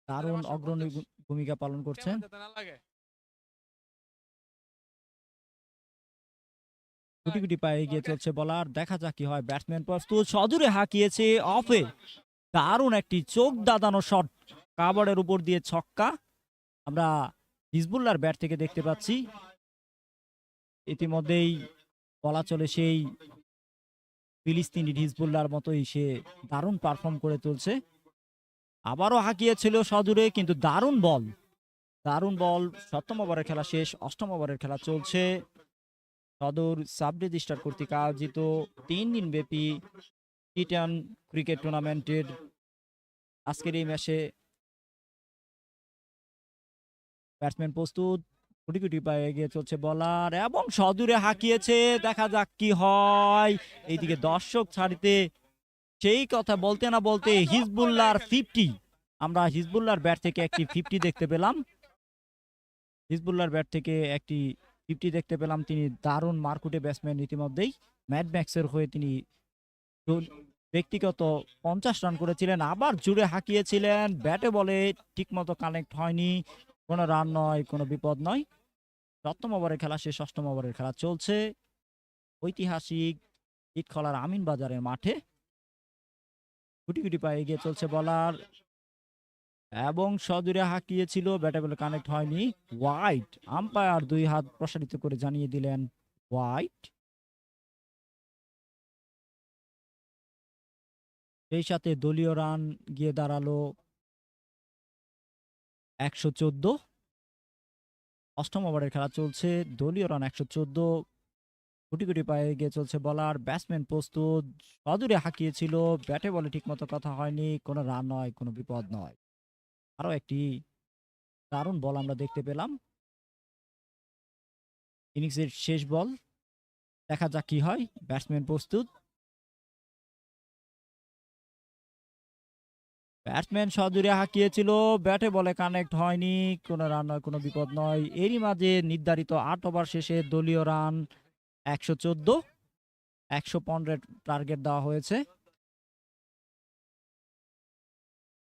দারুণ অগ্রণী ভূমিকা পালন করছেন। গুটি গুটি পায়ে এগিয়ে চলছে বলার, দেখা যাক কি হয়। ব্যাটসম্যান প্রস্তুত, সজোরে হাঁকিয়েছে অফে, দারুণ একটি চোখ দাদানো শট, কাভারের উপর দিয়ে ছক্কা আমরা হিজবুল্লাহর ব্যাট থেকে দেখতে পাচ্ছি। ইতিমধ্যেই বলা চলে সেই ফিলিস্তিনি হিজবুল্লাহর মতোই সে দারুণ পারফর্ম করে তুলছে। আবারও হাঁকিয়েছিল সজোরে, কিন্তু দারুণ বল, দারুণ বল। ৭ম ওভারের খেলা শেষ, ৮ম ওভারের খেলা চলছে। সদর সাব রেজিস্ট্রার কর্তৃক আয়োজিত ৩ দিন ব্যাপী টি10 ক্রিকেট টুর্নামেন্টের আজকের এই ম্যাচে ব্যাটসম্যান প্রস্তুত, গুটি গুটি পায়ে এগিয়ে চলছে বলার এবং সদূরে হাঁকিয়েছে, দেখা যাক কি হয়। এইদিকে দর্শক ছাড়িতে সেই কথা বলতে না বলতে হিজবুল্লাহর 50, আমরা হিজবুল্লাহর ব্যাট থেকে একটি 50 দেখতে পেলাম। হিজবুল্লাহর ব্যাট থেকে একটি 50 দেখতে পেলাম। তিনি দারুণ মারকুটে ব্যাটসম্যান, ইতিমধ্যেই ম্যাড ম্যাক্সের হয়ে তিনি ব্যক্তিগত 50 রান করেছিলেন, আবার জুড়ে হাঁকিয়েছিলেন। ব্যাটে বলে ঠিকমতো কানেক্ট হয়নি, কোনো রান নয়, কোনো বিপদ নয়। ৭ম ওভারের খেলা শেষ, ৮ম ওভারের খেলা চলছে ঐতিহাসিক ইটখলার আমিন বাজারের মাঠে। গুটি গুটি পায়ে এগিয়ে চলছে বলার এবং সদূরে হাঁকিয়েছিল, ব্যাটে বলে কানেক্ট হয়নি। ওয়াইড, আম্পায়ার 2 হাত প্রসারিত করে জানিয়ে দিলেন ওয়াইড। সেই সাথে দলীয় রান গিয়ে দাঁড়ালো ১১৪। ৮ম ওভারের খেলা চলছে, দলীয় রান ১১৪। গুটি গুটি পায়ে এগিয়ে চলছে বলার, ব্যাটসম্যান প্রস্তুত, সদূরে হাঁকিয়েছিল, ব্যাটে বলে ঠিকমতো কথা হয়নি, কোনো রান নয়, কোনো বিপদ নয়। আরো একটি দারুণ বল আমরা দেখতে পেলাম। ইনিংসের শেষ বল, দেখা যাক কি হয়। ব্যাটসম্যান প্রস্তুত, ব্যাটসম্যান সদূরে হাঁকিয়েছিল, ব্যাটে বলে কানেক্ট হয়নি, কোনো রান নয়, কোনো বিপদ নয়। এরই মাঝে নির্ধারিত ৮ ওভার শেষে দলীয় রান ১১৪, ১15 টার্গেট দেওয়া হয়েছে।